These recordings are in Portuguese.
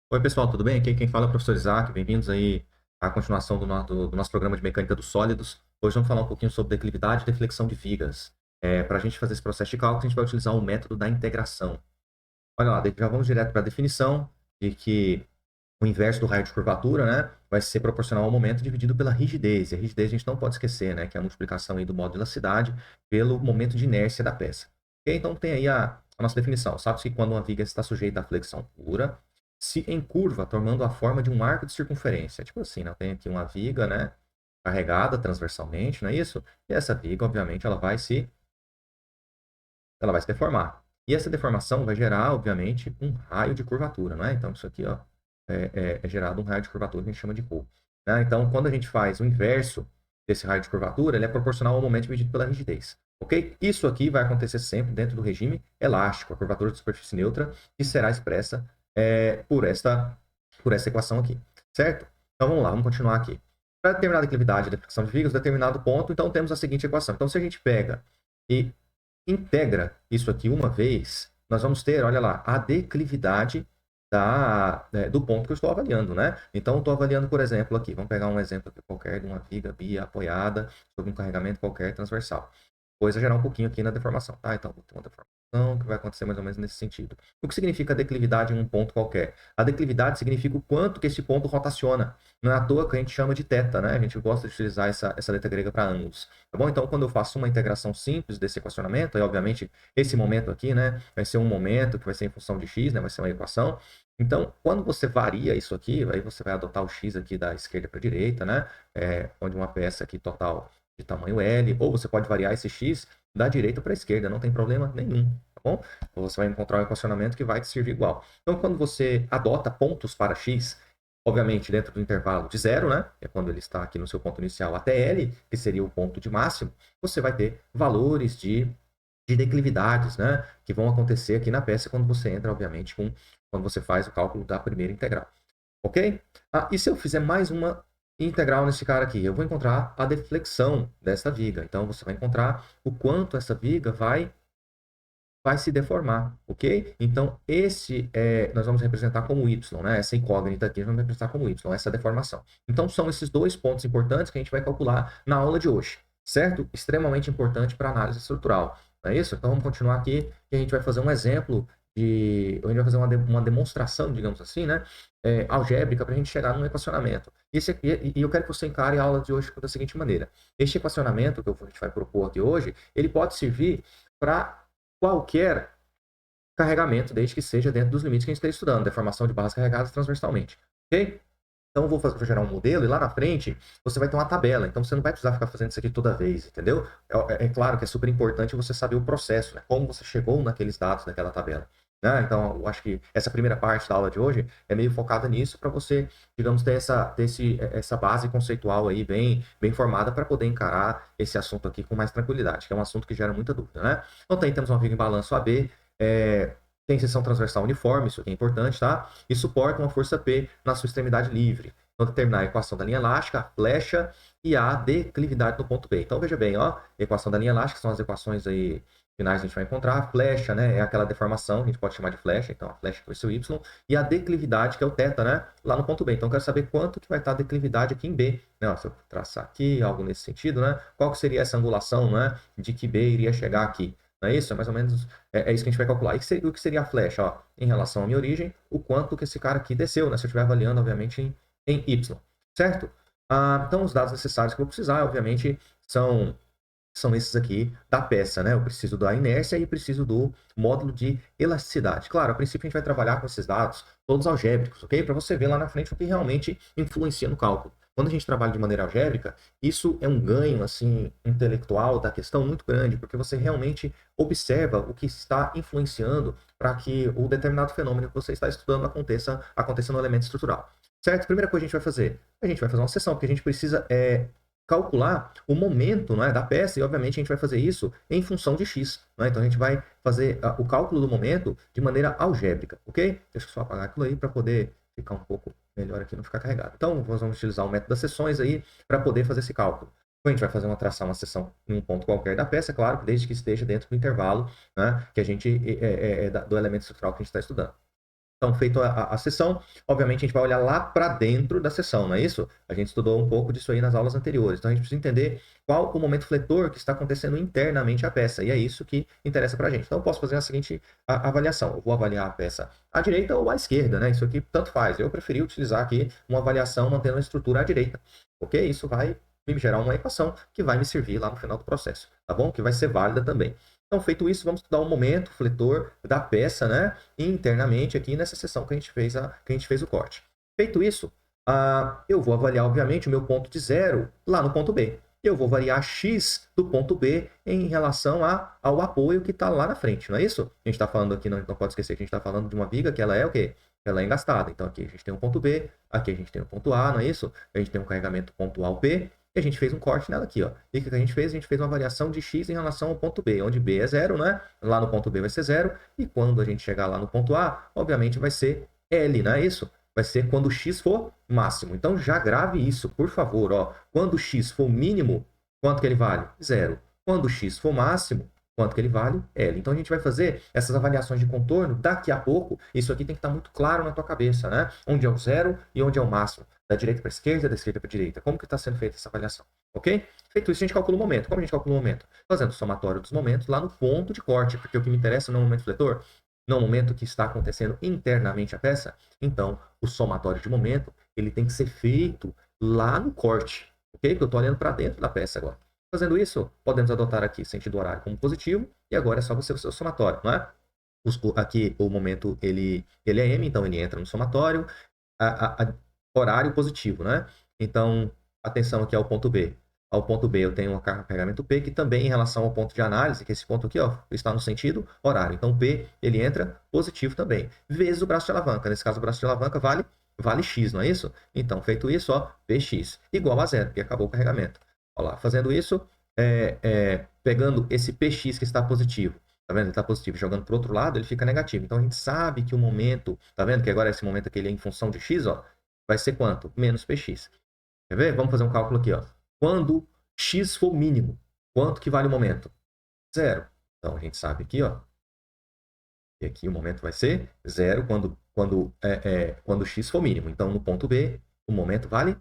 Oi, pessoal, tudo bem? Aqui quem fala é o professor Isaac. Bem-vindos aí à continuação do nosso programa de mecânica dos sólidos. Hoje vamos falar um pouquinho sobre declividade e deflexão de vigas. Para a gente fazer esse processo de cálculo, a gente vai utilizar o método da integração. Olha lá, já vamos direto para a definição de que o inverso do raio de curvatura, né, vai ser proporcional ao momento dividido pela rigidez. E a rigidez a gente não pode esquecer, né, que é a multiplicação aí do modo de elasticidade pelo momento de inércia da peça. Ok? Então tem aí a nossa definição. Sabe-se que quando uma viga está sujeita à flexão pura, se encurva, tomando a forma de um arco de circunferência. Tipo assim, né, eu tenho aqui uma viga, né, carregada transversalmente, não é isso? E essa viga, obviamente, ela vai se deformar. E essa deformação vai gerar, obviamente, um raio de curvatura, não é? Então, isso aqui, ó, é gerado um raio de curvatura que a gente chama de ρ. Né? Então, quando a gente faz o inverso desse raio de curvatura, ele é proporcional ao momento medido pela rigidez. Ok? Isso aqui vai acontecer sempre dentro do regime elástico, a curvatura de superfície neutra, que será expressa por essa equação aqui. Certo? Então, vamos lá, vamos continuar aqui. Para determinada declividade da fricção de vigas, determinado ponto, então temos a seguinte equação. Então, se a gente pega e integra isso aqui uma vez, nós vamos ter, olha lá, a declividade do ponto que eu estou avaliando, né? Então, eu estou avaliando, por exemplo, aqui, vamos pegar um exemplo aqui qualquer de uma viga bi apoiada sobre um carregamento qualquer transversal. Depois vai gerar um pouquinho aqui na deformação, tá? Então, vou ter uma deformação que vai acontecer mais ou menos nesse sentido. O que significa a declividade em um ponto qualquer? A declividade significa o quanto que esse ponto rotaciona. Não é à toa que a gente chama de θ, né? A gente gosta de utilizar essa letra grega para ângulos. Tá bom? Então, quando eu faço uma integração simples desse equacionamento, aí, obviamente, esse momento aqui, né, vai ser um momento que vai ser em função de x, né, vai ser uma equação. Então, quando você varia isso aqui, aí você vai adotar o x aqui da esquerda para a direita, né, onde uma peça aqui total de tamanho L, ou você pode variar esse x da direita para a esquerda, não tem problema nenhum, tá bom? Ou você vai encontrar um equacionamento que vai te servir igual. Então, quando você adota pontos para x, obviamente dentro do intervalo de zero, né, que é quando ele está aqui no seu ponto inicial até L, que seria o ponto de máximo, você vai ter valores de declividades, né, que vão acontecer aqui na peça quando você entra, obviamente, quando você faz o cálculo da primeira integral. Ok? E se eu fizer mais uma integral nesse cara aqui? Eu vou encontrar a deflexão dessa viga. Então, você vai encontrar o quanto essa viga vai se deformar, ok? Então, nós vamos representar como y, né? Essa incógnita aqui, nós vamos representar como y, essa deformação. Então, são esses dois pontos importantes que a gente vai calcular na aula de hoje, certo? Extremamente importante para análise estrutural, não é isso? Então, vamos continuar aqui e a gente vai fazer um exemplo a gente vai fazer uma demonstração, digamos assim, né? Algébrica para a gente chegar num equacionamento. E eu quero que você encare a aula de hoje da seguinte maneira. Este equacionamento que a gente vai propor aqui hoje, ele pode servir para qualquer carregamento, desde que seja dentro dos limites que a gente está estudando, deformação de barras carregadas transversalmente. Ok? Então, eu vou gerar um modelo e lá na frente você vai ter uma tabela. Então, você não vai precisar ficar fazendo isso aqui toda vez, entendeu? É claro que é super importante você saber o processo, né? Como você chegou naqueles dados daquela tabela. Né? Então, eu acho que essa primeira parte da aula de hoje é meio focada nisso para você, digamos, ter essa base conceitual aí bem formada para poder encarar esse assunto aqui com mais tranquilidade, que é um assunto que gera muita dúvida, né? Então, temos uma viga em balanço AB, tem seção transversal uniforme, isso aqui é importante, tá? E suporta uma força P na sua extremidade livre. Então, determinar a equação da linha elástica, a flecha e a declividade no ponto B. Então, veja bem, ó, equação da linha elástica são as equações aí finais que a gente vai encontrar. A flecha, né, é aquela deformação, a gente pode chamar de flecha, então a flecha vai ser o Y. E a declividade, que é o θ, né, lá no ponto B. Então, eu quero saber quanto que vai estar a declividade aqui em B. Né, ó, se eu traçar aqui, algo nesse sentido, né, qual que seria essa angulação, né, de que B iria chegar aqui. Não é isso? É mais ou menos isso que a gente vai calcular. E o que seria a flecha? Ó, em relação à minha origem, o quanto que esse cara aqui desceu, né? Se eu estiver avaliando, obviamente, em Y. Certo? Então, os dados necessários que eu vou precisar, obviamente, são esses aqui da peça, né? Eu preciso da inércia e preciso do módulo de elasticidade. Claro, a princípio a gente vai trabalhar com esses dados todos algébricos, ok? Para você ver lá na frente o que realmente influencia no cálculo. Quando a gente trabalha de maneira algébrica, isso é um ganho assim intelectual da questão muito grande, porque você realmente observa o que está influenciando para que o determinado fenômeno que você está estudando aconteça no elemento estrutural. Certo? Primeira coisa que a gente vai fazer, a gente vai fazer uma sessão, porque a gente precisa calcular o momento, né, da peça, e obviamente a gente vai fazer isso em função de x. Né? Então a gente vai fazer o cálculo do momento de maneira algébrica, ok? Deixa eu só apagar aquilo aí para poder ficar um pouco melhor aqui, não ficar carregado. Então nós vamos utilizar o método das seções aí para poder fazer esse cálculo. Então, a gente vai fazer traçar uma seção em um ponto qualquer da peça, claro, desde que esteja dentro do intervalo, né, que a gente do elemento estrutural que a gente está estudando. Então, feito a seção, obviamente a gente vai olhar lá para dentro da seção, não é isso? A gente estudou um pouco disso aí nas aulas anteriores. Então, a gente precisa entender qual o momento fletor que está acontecendo internamente à peça. E é isso que interessa para a gente. Então, eu posso fazer a seguinte avaliação. Eu vou avaliar a peça à direita ou à esquerda, né? Isso aqui tanto faz. Eu preferi utilizar aqui uma avaliação mantendo a estrutura à direita. Ok? Isso vai me gerar uma equação que vai me servir lá no final do processo, tá bom? Que vai ser válida também. Então, feito isso, vamos estudar o momento fletor da peça, né? Internamente aqui nessa seção que a gente fez o corte. Feito isso, eu vou avaliar, obviamente, o meu ponto de zero lá no ponto B. Eu vou variar x do ponto B em relação ao apoio que está lá na frente, não é isso? A gente está falando aqui, não pode esquecer que a gente está falando de uma viga que ela é o quê? Ela é engastada. Então, aqui a gente tem um ponto B, aqui a gente tem um ponto A, não é isso? A gente tem um carregamento pontual P, e a gente fez um corte nela aqui, ó. E o que a gente fez? A gente fez uma variação de x em relação ao ponto B, onde B é zero, né? Lá no ponto B vai ser zero, e quando a gente chegar lá no ponto A, obviamente vai ser L, não é isso? Vai ser quando x for máximo. Então já grave isso, por favor, ó. Quando x for mínimo, quanto que ele vale? Zero. Quando x for máximo, quanto que ele vale? L. Então a gente vai fazer essas avaliações de contorno daqui a pouco. Isso aqui tem que estar muito claro na tua cabeça, né? Onde é o zero e onde é o máximo. Da direita para a esquerda, da esquerda para a direita. Como que está sendo feita essa avaliação? Ok? Feito isso, a gente calcula o momento. Como a gente calcula o momento? Fazendo o somatório dos momentos lá no ponto de corte, porque o que me interessa não é o momento fletor, não é o momento que está acontecendo internamente a peça. Então, o somatório de momento, ele tem que ser feito lá no corte, ok? Porque eu estou olhando para dentro da peça agora. Fazendo isso, podemos adotar aqui sentido horário como positivo, e agora é só você o seu somatório, não é? Aqui o momento ele é M, então ele entra no somatório. Horário positivo, né? Então, atenção aqui ao ponto B. Ao ponto B eu tenho um carregamento P, que também em relação ao ponto de análise, que esse ponto aqui, ó, está no sentido horário. Então, P, ele entra positivo também, vezes o braço de alavanca. Nesse caso, o braço de alavanca vale X, não é isso? Então, feito isso, ó, Px igual a zero, porque acabou o carregamento. Olha lá, fazendo isso, pegando esse Px que está positivo, tá vendo? Ele está positivo, jogando para o outro lado, ele fica negativo. Então, a gente sabe que o momento, tá vendo? Que agora esse momento aqui ele é em função de X, ó, vai ser quanto? Menos Px. Quer ver? Vamos fazer um cálculo aqui, ó. Quando x for mínimo, quanto que vale o momento? Zero. Então, a gente sabe aqui, ó. E aqui o momento vai ser zero quando x for mínimo. Então, no ponto B, o momento vale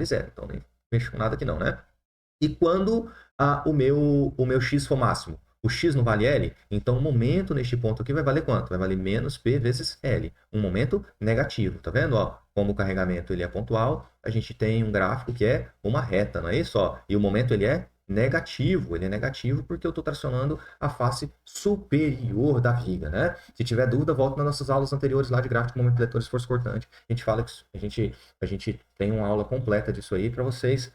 zero. Então, nem mexo com nada aqui não, né? E quando o meu x for máximo? O x não vale L? Então, o momento neste ponto aqui vai valer quanto? Vai valer menos P vezes L. Um momento negativo, tá vendo? Ó, como o carregamento ele é pontual, a gente tem um gráfico que é uma reta, não é isso? Ó, e o momento ele é negativo porque eu estou tracionando a face superior da viga, né? Se tiver dúvida, volta nas nossas aulas anteriores lá de gráfico de momento fletor esforço cortante. A gente fala que a gente tem uma aula completa disso aí para vocês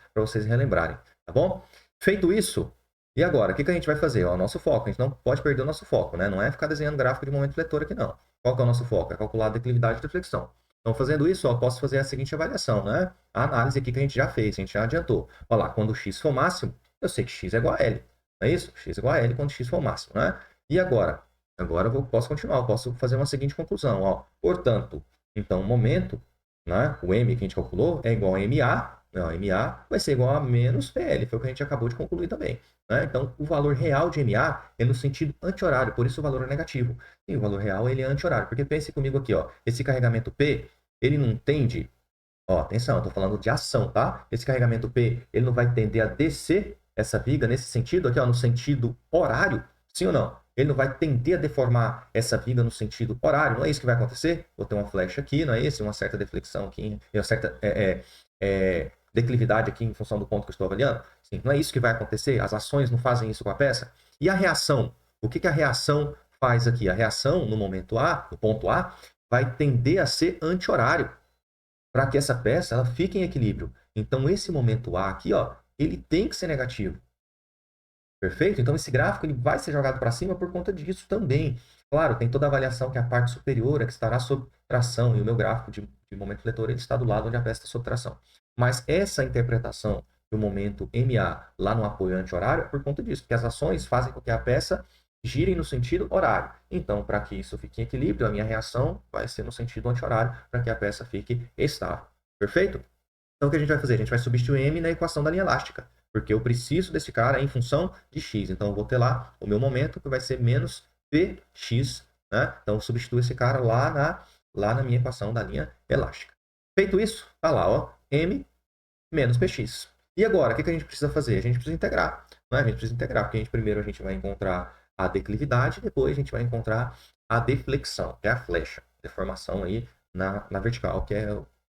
relembrarem, tá bom? Feito isso, e agora, o que a gente vai fazer? Ó, o nosso foco, a gente não pode perder o nosso foco, né? Não é ficar desenhando gráfico de momento fletor aqui, não. Qual que é o nosso foco? É calcular a declividade de deflexão. Então, fazendo isso, ó, posso fazer a seguinte avaliação, né? A análise aqui que a gente já fez, a gente já adiantou. Olha lá, quando x for máximo, eu sei que x é igual a L. Não é isso? X é igual a L quando x for máximo, né? E agora? Agora eu posso continuar, eu posso fazer uma seguinte conclusão, ó. Portanto, então, o momento, né? O M que a gente calculou é igual a MA, não, MA vai ser igual a menos PL, foi o que a gente acabou de concluir também. Né? Então, o valor real de MA é no sentido anti-horário, por isso o valor é negativo. E o valor real ele é anti-horário, porque pense comigo aqui, ó, esse carregamento P, ele não tende, ó, atenção, estou falando de ação, tá? Esse carregamento P, ele não vai tender a descer essa viga nesse sentido aqui, ó, no sentido horário, sim ou não? Ele não vai tender a deformar essa viga no sentido horário, não é isso que vai acontecer? Vou ter uma flecha aqui, não é isso? Uma certa deflexão aqui, uma certa declividade aqui em função do ponto que eu estou avaliando? Sim, não é isso que vai acontecer? As ações não fazem isso com a peça? E a reação? O que a reação faz aqui? A reação, no momento A, no ponto A, vai tender a ser anti-horário, para que essa peça ela fique em equilíbrio. Então, esse momento A aqui, ó, ele tem que ser negativo. Perfeito? Então, esse gráfico ele vai ser jogado para cima por conta disso também. Claro, tem toda a avaliação que a parte superior é que estará sob tração, e o meu gráfico de momento fletor ele está do lado onde a peça está sob tração. Mas essa interpretação do momento MA lá no apoio anti-horário é por conta disso, porque as ações fazem com que a peça gire no sentido horário. Então, para que isso fique em equilíbrio, a minha reação vai ser no sentido anti-horário, para que a peça fique estável. Perfeito? Então, o que a gente vai fazer? A gente vai substituir M na equação da linha elástica, porque eu preciso desse cara em função de x. Então, eu vou ter lá o meu momento, que vai ser menos Px, né? Então, eu substituo esse cara lá lá na minha equação da linha elástica. Feito isso, tá lá, ó, m menos px. E agora, o que a gente precisa fazer? A gente precisa integrar. Né? A gente precisa integrar, porque primeiro a gente vai encontrar a declividade, depois a gente vai encontrar a deflexão, que é a flecha, deformação aí na vertical, que é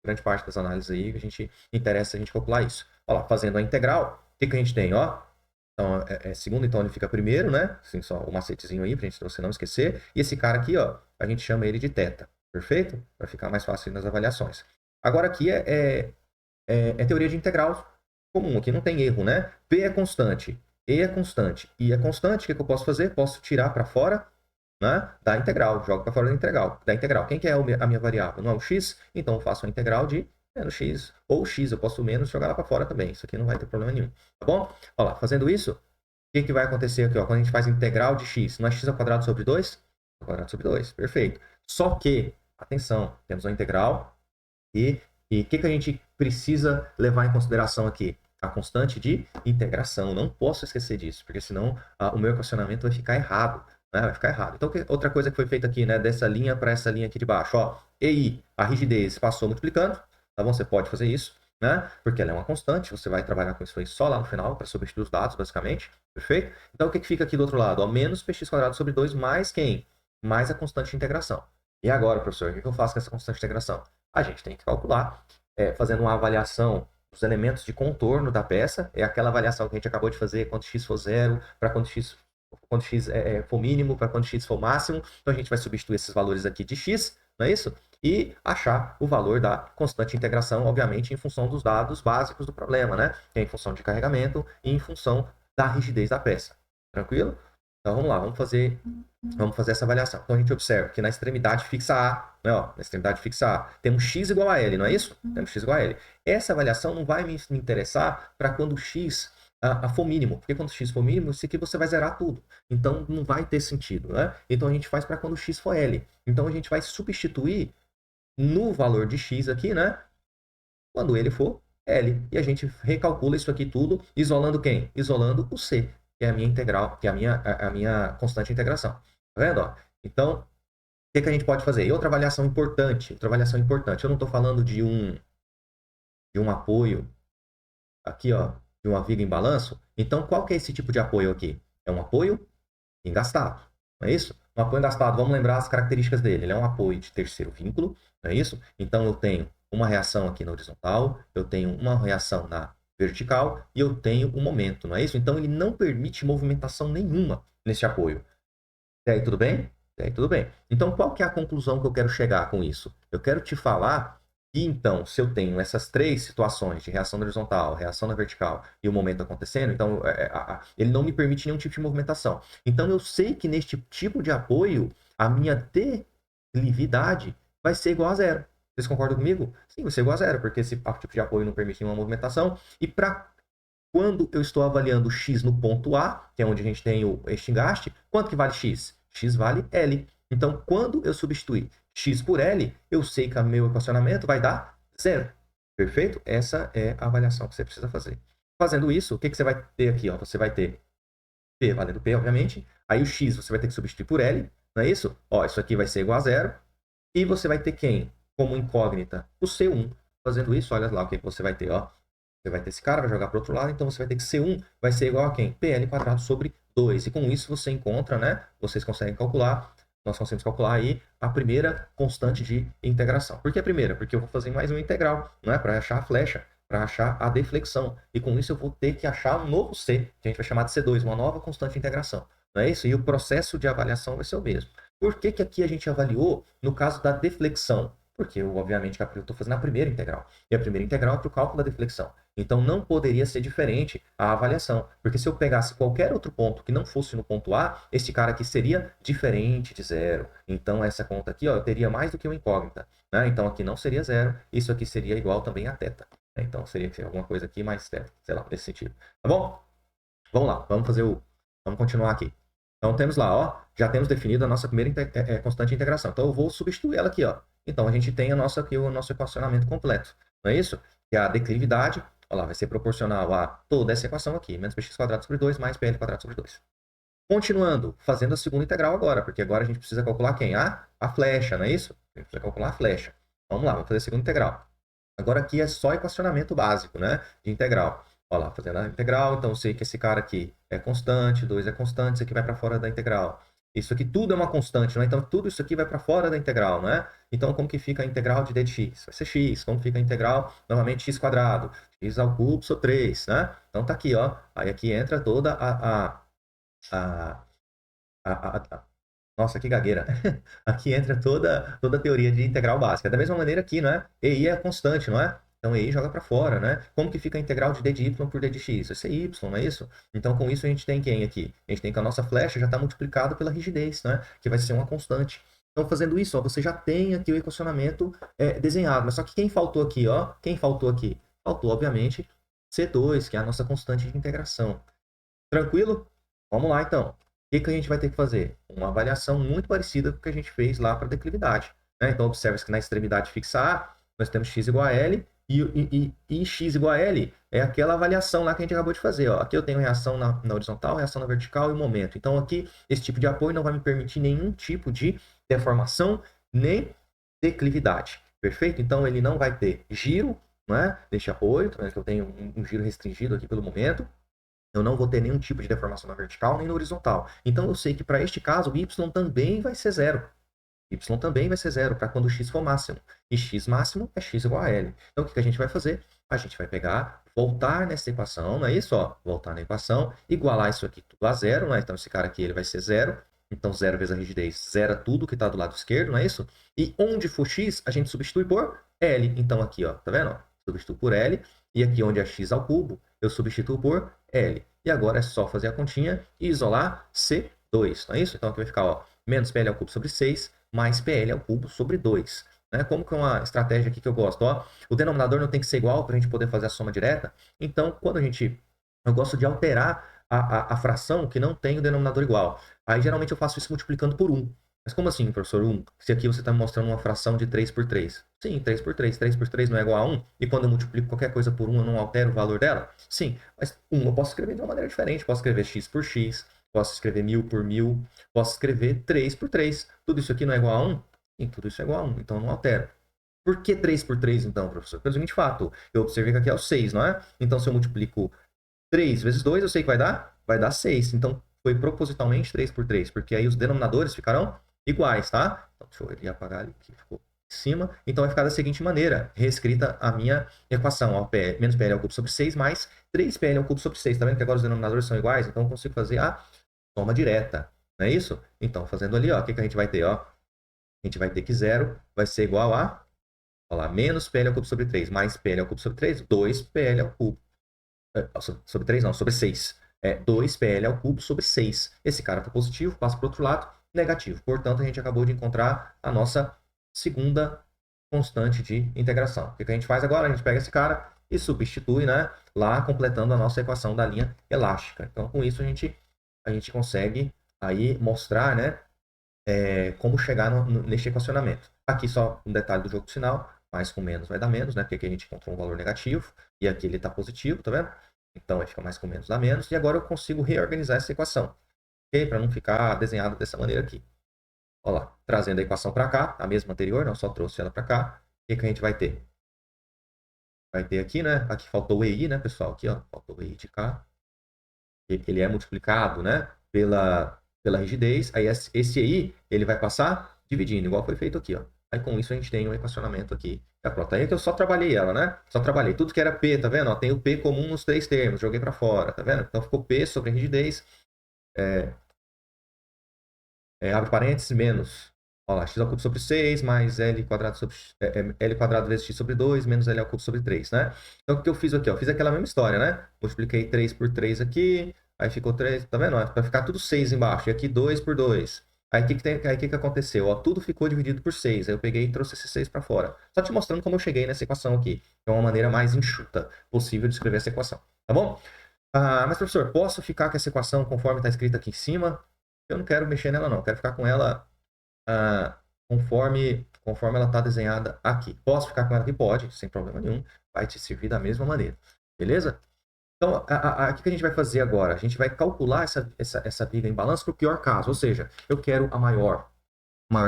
grande parte das análises aí, que a gente interessa a gente calcular isso. Olha lá, fazendo a integral, o que a gente tem? Ó, então, segundo, então ele fica primeiro, né? Assim, só o macetezinho aí, pra você não esquecer. E esse cara aqui, ó, a gente chama ele de θ, perfeito? Para ficar mais fácil nas avaliações. Agora aqui é teoria de integral comum, aqui não tem erro, né? P é constante, E é constante, I é constante, o que eu posso fazer? Posso tirar para fora, né, da integral, jogo para fora da integral. Quem que é a minha variável? Não é o x? Então eu faço a integral de menos x, ou x, eu posso menos jogar lá para fora também, isso aqui não vai ter problema nenhum, tá bom? Olha lá, fazendo isso, o que vai acontecer aqui, ó, quando a gente faz integral de x? Não é x ao quadrado sobre 2? Ao quadrado sobre 2, perfeito. Só que, atenção, temos uma integral e o que a gente precisa levar em consideração aqui? A constante de integração. Não posso esquecer disso, porque senão o meu equacionamento vai ficar errado. Né? Vai ficar errado. Então, outra coisa que foi feita aqui, né? Dessa linha para essa linha aqui de baixo. Ó, EI, a rigidez passou multiplicando. Tá bom? Você pode fazer isso, né? Porque ela é uma constante. Você vai trabalhar com isso aí só lá no final, para substituir os dados, basicamente. Perfeito? Então, o que fica aqui do outro lado? Ó, menos px² sobre 2 mais quem? Mais a constante de integração. E agora, professor, o que eu faço com essa constante de integração? A gente tem que calcular, fazendo uma avaliação dos elementos de contorno da peça, é aquela avaliação que a gente acabou de fazer, quando x for zero, para quando x for mínimo, para quando x for máximo. Então a gente vai substituir esses valores aqui de x, não é isso? E achar o valor da constante de integração, obviamente, em função dos dados básicos do problema, né? Que é em função de carregamento e em função da rigidez da peça. Tranquilo? Então vamos lá, vamos fazer essa avaliação. Então a gente observa que na extremidade fixa A, né, ó, na extremidade fixa A, temos x igual a L, não é isso? Temos x igual a L. Essa avaliação não vai me interessar para quando x for mínimo, porque quando x for mínimo, isso aqui você vai zerar tudo. Então não vai ter sentido, né? Então a gente faz para quando x for L. Então a gente vai substituir no valor de x aqui, né? Quando ele for L. E a gente recalcula isso aqui tudo, isolando quem? Isolando o C, que é a minha integral, que é a minha constante de integração. Tá vendo? Ó? Então, o que a gente pode fazer? E outra avaliação importante, eu não estou falando de um apoio aqui, ó, de uma viga em balanço. Então, qual que é esse tipo de apoio aqui? É um apoio engastado, não é isso? Um apoio engastado, vamos lembrar as características dele. Ele é um apoio de terceiro vínculo, não é isso? Então, eu tenho uma reação aqui na horizontal, eu tenho uma reação na vertical e eu tenho um momento, não é isso? Então, ele não permite movimentação nenhuma nesse apoio. E aí, tudo bem? E aí, tudo bem. Então, qual que é a conclusão que eu quero chegar com isso? Eu quero te falar que, então, se eu tenho essas três situações de reação na horizontal, reação na vertical e o momento acontecendo, então, ele não me permite nenhum tipo de movimentação. Então, eu sei que neste tipo de apoio, a minha declividade vai ser igual a zero. Vocês concordam comigo? Sim, vai ser igual a zero, porque esse tipo de apoio não permite nenhuma movimentação. E para quando eu estou avaliando x no ponto A, que é onde a gente tem este engaste, quanto que vale x? X vale L. Então, quando eu substituir x por L, eu sei que o meu equacionamento vai dar zero. Perfeito? Essa é a avaliação que você precisa fazer. Fazendo isso, o que você vai ter aqui? Ó? Você vai ter P valendo P, obviamente. Aí o x você vai ter que substituir por L, não é isso? Ó, isso aqui vai ser igual a zero. E você vai ter quem? Como incógnita? O C1. Fazendo isso, olha lá o que você vai ter, ó. Você vai ter esse cara, vai jogar para o outro lado, então você vai ter que C1 vai ser igual a quem? PL² sobre 2. E com isso você encontra, né? Vocês conseguem calcular, nós conseguimos calcular aí a primeira constante de integração. Por que a primeira? Porque eu vou fazer mais uma integral, não é? Para achar a flecha, para achar a deflexão. E com isso eu vou ter que achar um novo C, que a gente vai chamar de C2, uma nova constante de integração. Não é isso? E o processo de avaliação vai ser o mesmo. Por que aqui a gente avaliou no caso da deflexão? Porque eu, obviamente, eu estou fazendo a primeira integral. E a primeira integral é para o cálculo da deflexão. Então, não poderia ser diferente a avaliação. Porque se eu pegasse qualquer outro ponto que não fosse no ponto A, esse cara aqui seria diferente de zero. Então, essa conta aqui, ó, eu teria mais do que uma incógnita. Né? Então, aqui não seria zero. Isso aqui seria igual também a θ. Então, seria alguma coisa aqui mais θ. Sei lá, nesse sentido. Tá bom? Vamos lá. Vamos continuar aqui. Então, temos lá, ó, já temos definido a nossa primeira constante de integração. Então, eu vou substituir ela aqui, ó. Então, a gente tem aqui o nosso equacionamento completo. Não é isso? Que é a declividade, ó lá, vai ser proporcional a toda essa equação aqui, menos px² sobre 2 mais pl² sobre 2. Continuando, fazendo a segunda integral agora, porque agora a gente precisa calcular quem? A flecha, não é isso? A gente precisa calcular a flecha. Vamos lá, vamos fazer a segunda integral. Agora aqui é só equacionamento básico, né? De integral. Olha lá, fazendo a integral, então eu sei que esse cara aqui é constante, 2 é constante, isso aqui vai para fora da integral. Isso aqui tudo é uma constante, né? Então tudo isso aqui vai para fora da integral, né? Então como que fica a integral de d de x? Vai ser x. Como fica a integral? Novamente x quadrado. X ao cubo sobre 3, né? Então tá aqui, ó. Aí aqui entra toda a, nossa, que gagueira. Aqui entra toda a teoria de integral básica. Da mesma maneira aqui, não é? EI é constante, não é? Então, EI joga para fora, né? Como que fica a integral de d de y por d de x? Vai ser y, não é isso? Então, com isso, a gente tem quem aqui? A gente tem que a nossa flecha já está multiplicada pela rigidez, né? Que vai ser uma constante. Então, fazendo isso, ó, você já tem aqui o equacionamento desenhado. Mas só que quem faltou aqui, ó? Quem faltou aqui? Faltou, obviamente, C2, que é a nossa constante de integração. Tranquilo? Vamos lá, então. O que a gente vai ter que fazer? Uma avaliação muito parecida com o que a gente fez lá para a declividade. Né? Então, observe que na extremidade fixa A, nós temos x igual a L, e x igual a L é aquela avaliação lá que a gente acabou de fazer. Ó. Aqui eu tenho reação na horizontal, reação na vertical e momento. Então, aqui, esse tipo de apoio não vai me permitir nenhum tipo de deformação, nem declividade. Perfeito? Então, ele não vai ter giro, não é? Deste apoio, tá vendo que eu tenho um giro restringido aqui pelo momento. Eu não vou ter nenhum tipo de deformação na vertical nem na horizontal. Então eu sei que para este caso o y também vai ser zero. Y também vai ser zero para quando x for máximo. E x máximo é x igual a L. Então o que a gente vai fazer? A gente vai pegar, voltar nessa equação, não é isso? Ó, voltar na equação, igualar isso aqui tudo a zero, né? Então esse cara aqui ele vai ser zero. Então zero vezes a rigidez zera tudo que está do lado esquerdo, não é isso? E onde for x, a gente substitui por L. Então aqui, ó, tá vendo? Substituo por L. E aqui onde é x ao cubo, eu substituo por L. E agora é só fazer a continha e isolar C2, não é isso? Então aqui vai ficar, ó, menos PL ao cubo sobre 6, mais PL ao cubo sobre 2. Né? Como que é uma estratégia aqui que eu gosto? Ó, o denominador não tem que ser igual para a gente poder fazer a soma direta. Então, quando eu gosto de alterar a fração que não tem o denominador igual. Aí, geralmente, eu faço isso multiplicando por 1. Mas como assim, professor? 1? Se aqui você está me mostrando uma fração de 3 por 3. Sim, 3 por 3. 3 por 3 não é igual a 1? E quando eu multiplico qualquer coisa por 1, eu não altero o valor dela? Sim, mas 1 eu posso escrever de uma maneira diferente. Posso escrever x por x, posso escrever 1000 por 1000, posso escrever 3 por 3. Tudo isso aqui não é igual a 1? Sim, tudo isso é igual a 1, então eu não altero. Por que 3 por 3, então, professor? Pelo seguinte fato, eu observei que aqui é o 6, não é? Então, se eu multiplico 3 vezes 2, eu sei que vai dar? Vai dar 6. Então, foi propositalmente 3 por 3, porque aí os denominadores ficarão iguais, tá? Então, deixa eu apagar ali, que ficou em cima. Então, vai ficar da seguinte maneira, reescrita a minha equação, ó, menos PL ao cubo sobre 6 mais 3PL ao cubo sobre 6. Tá vendo que agora os denominadores são iguais? Então, eu consigo fazer a soma direta, não é isso? Então, fazendo ali, ó, o que a gente vai ter, ó? A gente vai ter que 0 vai ser igual a, ó lá, menos PL ao cubo sobre 3 mais PL ao cubo sobre 3, 2PL ao cubo. Sobre 3 não, sobre 6. 2PL ao cubo sobre 6. Esse cara está positivo, passa para o outro lado, negativo. Portanto, a gente acabou de encontrar a nossa segunda constante de integração. O que a gente faz agora? A gente pega esse cara e substitui, né, lá, completando a nossa equação da linha elástica. Então, com isso, a gente consegue aí mostrar, né, como chegar neste equacionamento. Aqui só um detalhe do jogo de sinal, mais com menos vai dar menos, né? Porque aqui a gente encontrou um valor negativo e aqui ele está positivo, tá vendo? Então aí fica mais com menos dá menos. E agora eu consigo reorganizar essa equação, ok? Para não ficar desenhado dessa maneira aqui. Olha lá, trazendo a equação para cá, a mesma anterior, não só trouxe ela para cá. O que a gente vai ter? Vai ter aqui, né? Aqui faltou o EI, né, pessoal? Aqui, ó, faltou o EI de cá. Ele é multiplicado, né, pela rigidez. Aí esse EI, ele vai passar dividindo, igual foi feito aqui, ó. Aí com isso a gente tem um equacionamento aqui. Pronto, aí é que eu só trabalhei ela, né? Só trabalhei tudo que era P, tá vendo? Ó, tem o P comum nos três termos, joguei para fora, tá vendo? Então ficou P sobre rigidez, abre parênteses, menos, ó lá, x ao cubo sobre 6, mais L quadrado sobre, L quadrado vezes x sobre 2, menos L ao cubo sobre 3, né? Então o que eu fiz aqui, ó? Fiz aquela mesma história, né? Multipliquei 3 por 3 aqui, aí ficou 3, tá vendo? Vai ficar tudo 6 embaixo, e aqui 2 por 2. Aí o que aconteceu? Ó, tudo ficou dividido por 6. Aí eu peguei e trouxe esse 6 para fora. Só te mostrando como eu cheguei nessa equação aqui. É uma maneira mais enxuta possível de escrever essa equação. Tá bom? Mas, professor, posso ficar com essa equação conforme está escrita aqui em cima? Eu não quero mexer nela, não. Eu quero ficar com ela conforme ela está desenhada aqui. Posso ficar com ela aqui? Pode, sem problema nenhum. Vai te servir da mesma maneira. Beleza? Então, o que a gente vai fazer agora? A gente vai calcular essa viga em balanço para o pior caso, ou seja, eu quero a maior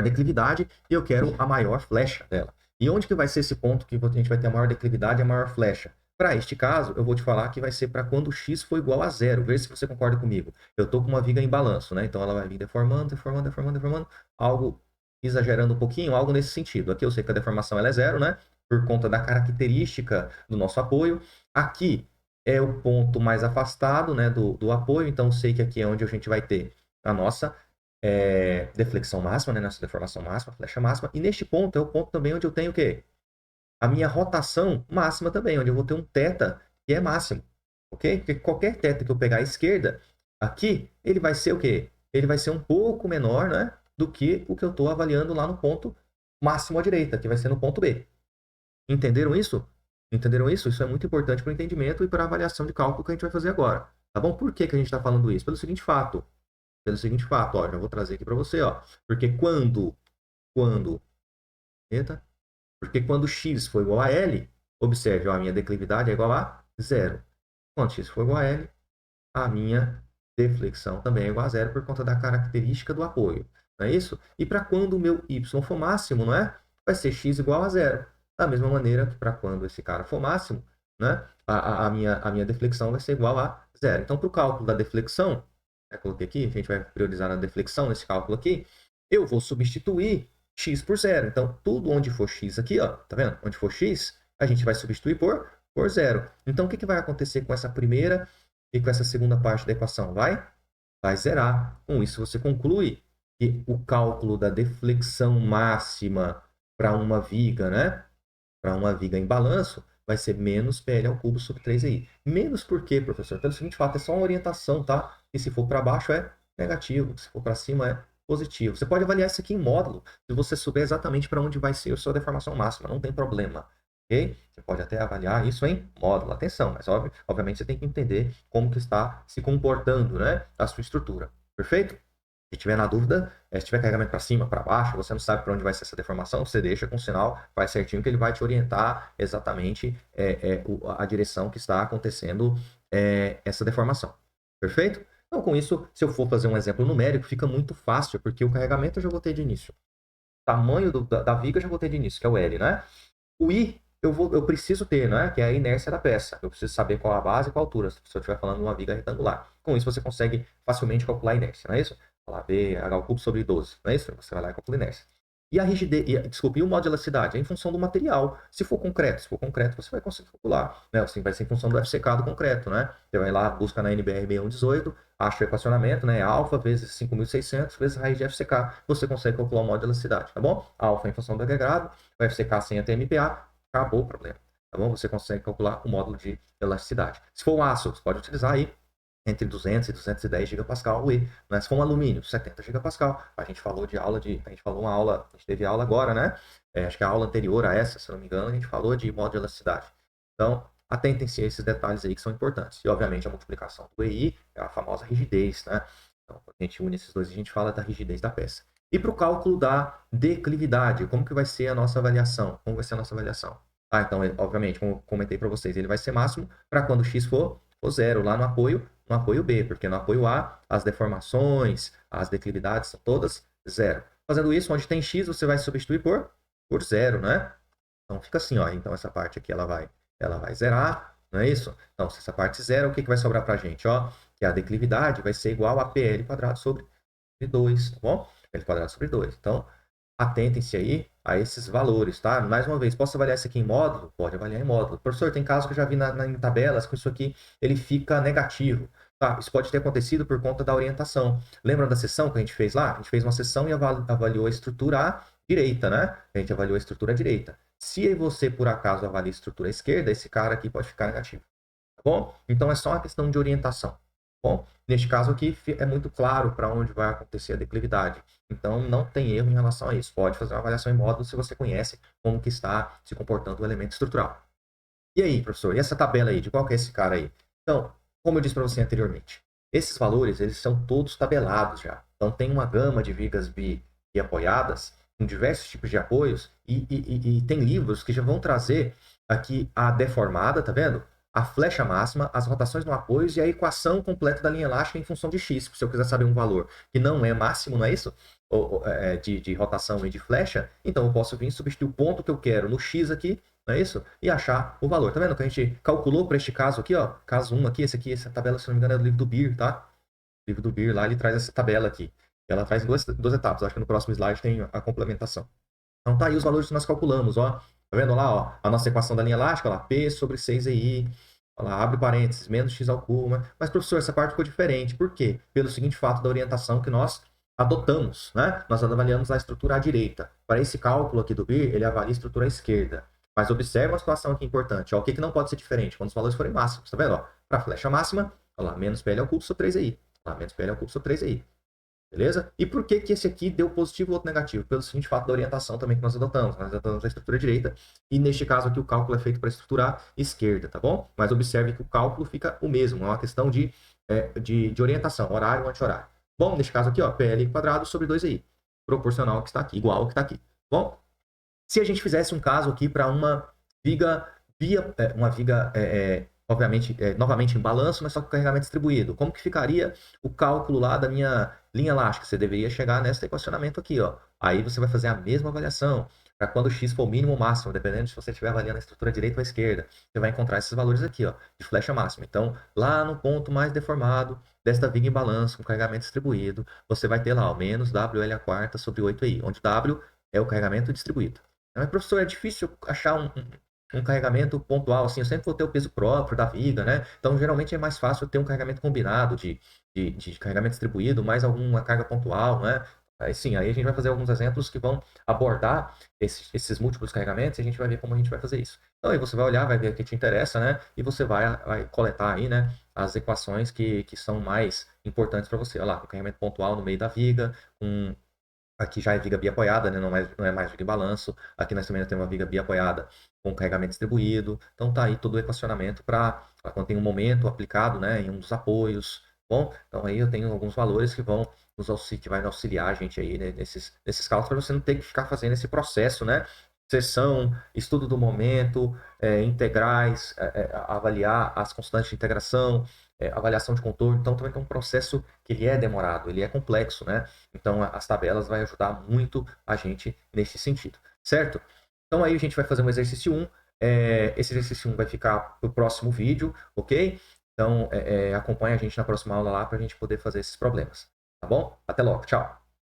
declividade e eu quero a maior flecha dela. E onde que vai ser esse ponto que a gente vai ter a maior declividade e a maior flecha? Para este caso, eu vou te falar que vai ser para quando x for igual a zero. Veja se você concorda comigo. Eu estou com uma viga em balanço, né? Então ela vai vir deformando, deformando, deformando, deformando. Algo exagerando um pouquinho, algo nesse sentido. Aqui eu sei que a deformação ela é zero, né? Por conta da característica do nosso apoio. Aqui é o ponto mais afastado, né, do apoio. Então eu sei que aqui é onde a gente vai ter a nossa deflexão máxima, né, nossa deformação máxima, flecha máxima. E neste ponto é o ponto também onde eu tenho o quê? A minha rotação máxima também, onde eu vou ter um θ que é máximo, ok? Porque qualquer θ que eu pegar à esquerda, aqui, ele vai ser o quê? Ele vai ser um pouco menor, né, do que o que eu estou avaliando lá no ponto máximo à direita, que vai ser no ponto B. Entenderam isso? Entenderam isso? Isso é muito importante para o entendimento e para a avaliação de cálculo que a gente vai fazer agora. Tá bom? Por que a gente está falando isso? Pelo seguinte fato, ó, já vou trazer aqui para você, ó. Porque eita, porque quando x for igual a L, observe, ó, a minha declividade é igual a zero. Quando x for igual a L, a minha deflexão também é igual a zero por conta da característica do apoio. Não é isso? E para quando o meu y for máximo, não é? Vai ser x igual a zero. Da mesma maneira que para quando esse cara for máximo, né? A minha deflexão vai ser igual a zero. Então, para o cálculo da deflexão, coloquei aqui, a gente vai priorizar na deflexão nesse cálculo aqui, eu vou substituir x por zero. Então, tudo onde for x aqui, ó, tá vendo? Onde for x, a gente vai substituir por zero. Então, o que vai acontecer com essa primeira e com essa segunda parte da equação? Vai zerar. Com isso, você conclui que o cálculo da deflexão máxima para uma viga, né? Para uma viga em balanço, vai ser menos PL ao cubo sobre 3i. Menos por quê, professor? Pelo seguinte fato, é só uma orientação, tá? E se for para baixo é negativo, se for para cima é positivo. Você pode avaliar isso aqui em módulo, se você souber exatamente para onde vai ser a sua deformação máxima, não tem problema. Ok? Você pode até avaliar isso em módulo. Atenção, mas obviamente você tem que entender como que está se comportando, né, a sua estrutura. Perfeito? Se tiver na dúvida, se tiver carregamento para cima, para baixo, você não sabe para onde vai ser essa deformação, você deixa com o sinal, faz certinho que ele vai te orientar exatamente a direção que está acontecendo essa deformação. Perfeito? Então, com isso, se eu for fazer um exemplo numérico, fica muito fácil, porque o carregamento eu já vou ter de início. O tamanho da viga eu já vou ter de início, que é o L, né? O I eu preciso ter, né? Que é a inércia da peça. Eu preciso saber qual a base e qual a altura, se eu estiver falando de uma viga retangular. Com isso, você consegue facilmente calcular a inércia, não é isso? Lá, B, H ao cubo sobre 12, não é isso? Você vai lá e calcula a inércia. E a rigidez, e o modo de elasticidade? É em função do material. Se for concreto, você vai conseguir calcular. Né? Assim, vai ser em função do FCK do concreto, né? Você vai lá, busca na NBR 6118, acha o equacionamento, né? Alfa vezes 5.600 vezes raiz de FCK. Você consegue calcular o modo de elasticidade, tá bom? Alfa em função do agregado, o FCK sem a TMPA, acabou o problema. Tá bom? Você consegue calcular o módulo de elasticidade. Se for um aço, você pode utilizar aí entre 200 e 210 gigapascal o E, né? Se for um alumínio, 70 gigapascal. A gente falou a gente teve aula agora, né? Acho que a aula anterior a essa, se não me engano, a gente falou de modo de elasticidade. Então, atentem-se a esses detalhes aí que são importantes. E, obviamente, a multiplicação do EI é a famosa rigidez, né? Então, quando a gente une esses dois, a gente fala da rigidez da peça. E para o cálculo da declividade, como que vai ser a nossa avaliação? Como vai ser a nossa avaliação? Então, obviamente, como comentei para vocês, ele vai ser máximo para quando x for zero, lá no apoio B, porque no apoio A, as deformações, as declividades são todas zero. Fazendo isso, onde tem x, você vai substituir por zero, né? Então, fica assim, ó. Então, essa parte aqui, ela vai zerar, não é isso? Então, se essa parte zero, o que vai sobrar para a gente, ó? Que a declividade vai ser igual a PL quadrado sobre 2, tá bom? PL quadrado sobre 2. Então, atentem-se aí a esses valores, tá? Mais uma vez, posso avaliar isso aqui em módulo? Pode avaliar em módulo. Professor, tem casos que eu já vi em tabelas com isso aqui, ele fica negativo. Tá? Isso pode ter acontecido por conta da orientação. Lembra da sessão que a gente fez lá? A gente fez uma sessão e avaliou a estrutura à direita, né? A gente avaliou a estrutura à direita. Se você, por acaso, avalia a estrutura à esquerda, esse cara aqui pode ficar negativo. Tá bom? Então, é só uma questão de orientação. Bom, neste caso aqui é muito claro para onde vai acontecer a declividade. Então, não tem erro em relação a isso. Pode fazer uma avaliação em módulo se você conhece como que está se comportando o elemento estrutural. E aí, professor, e essa tabela aí, de qual que é esse cara aí? Então, como eu disse para você anteriormente, esses valores, eles são todos tabelados já. Então, tem uma gama de vigas apoiadas, com diversos tipos de apoios, e tem livros que já vão trazer aqui a deformada, tá vendo? a flecha máxima, as rotações no apoio e a equação completa da linha elástica em função de x. Se eu quiser saber um valor que não é máximo, não é isso? De rotação e de flecha, então eu posso vir substituir o ponto que eu quero no x aqui, não é isso? E achar o valor. Tá vendo que a gente calculou para este caso aqui, ó, caso 1 aqui, essa tabela, se não me engano, é do livro do Beer, tá? O livro do Beer lá, ele traz essa tabela aqui. Ela traz duas etapas, acho que no próximo slide tem a complementação. Então tá aí os valores que nós calculamos, ó. Tá vendo lá, ó, a nossa equação da linha elástica, lá, P sobre 6EI, lá, abre parênteses, menos x ao cubo. Mas, professor, essa parte ficou diferente. Por quê? Pelo seguinte fato da orientação que nós adotamos, né? Nós avaliamos a estrutura à direita. Para esse cálculo aqui do BIR, ele avalia a estrutura à esquerda. Mas observe uma situação aqui importante. Ó, o que não pode ser diferente? Quando os valores forem máximos, tá vendo? Para a flecha máxima, ó lá, menos PL ao cubo sobre 3EI. Lá, menos PL ao cubo sobre 3EI. Beleza? E por que esse aqui deu positivo e o outro negativo? Pelo seguinte fato da orientação também que nós adotamos. Nós adotamos a estrutura direita e neste caso aqui o cálculo é feito para a estrutura esquerda, tá bom? Mas observe que o cálculo fica o mesmo, é uma questão de orientação, horário, anti-horário. Bom, neste caso aqui, ó, PL quadrado sobre 2EI, proporcional ao que está aqui, igual ao que está aqui. Bom, se a gente fizesse um caso aqui para uma viga, obviamente, novamente em balanço, mas só com carregamento distribuído. Como que ficaria o cálculo lá da minha linha elástica? Você deveria chegar nesse equacionamento aqui, ó. Aí você vai fazer a mesma avaliação para quando x for o mínimo ou máximo, dependendo se você estiver avaliando a estrutura direita ou esquerda. Você vai encontrar esses valores aqui, ó, de flecha máxima. Então, lá no ponto mais deformado desta viga em balanço, com carregamento distribuído, você vai ter lá, ó, menos WL a quarta sobre 8i, onde W é o carregamento distribuído. Mas, professor, é difícil achar um carregamento pontual, assim, eu sempre vou ter o peso próprio da viga, né? Então, geralmente é mais fácil ter um carregamento combinado de carregamento distribuído, mais alguma carga pontual, né? Aí sim, aí a gente vai fazer alguns exemplos que vão abordar esses múltiplos carregamentos e a gente vai ver como a gente vai fazer isso. Então, aí você vai olhar, vai ver o que te interessa, né? E você vai coletar aí, né, as equações que são mais importantes para você. Olha lá, o carregamento pontual no meio da viga, aqui já é viga biapoiada, né? Não é mais viga em balanço. Aqui nós também temos uma viga biapoiada com carregamento distribuído. Então tá aí todo o equacionamento para quando tem um momento aplicado, né, em um dos apoios. Bom, então aí eu tenho alguns valores que vai auxiliar a gente aí, né, nesses cálculos para você não ter que ficar fazendo esse processo, né? Seção, estudo do momento, integrais, avaliar as constantes de integração, avaliação de contorno. Então também é um processo que ele é demorado, ele é complexo, né? Então as tabelas vai ajudar muito a gente nesse sentido, certo? Então aí a gente vai fazer um exercício 1. Esse exercício 1 vai ficar para o próximo vídeo, ok? Então acompanha a gente na próxima aula lá para a gente poder fazer esses problemas, tá bom? Até logo, tchau!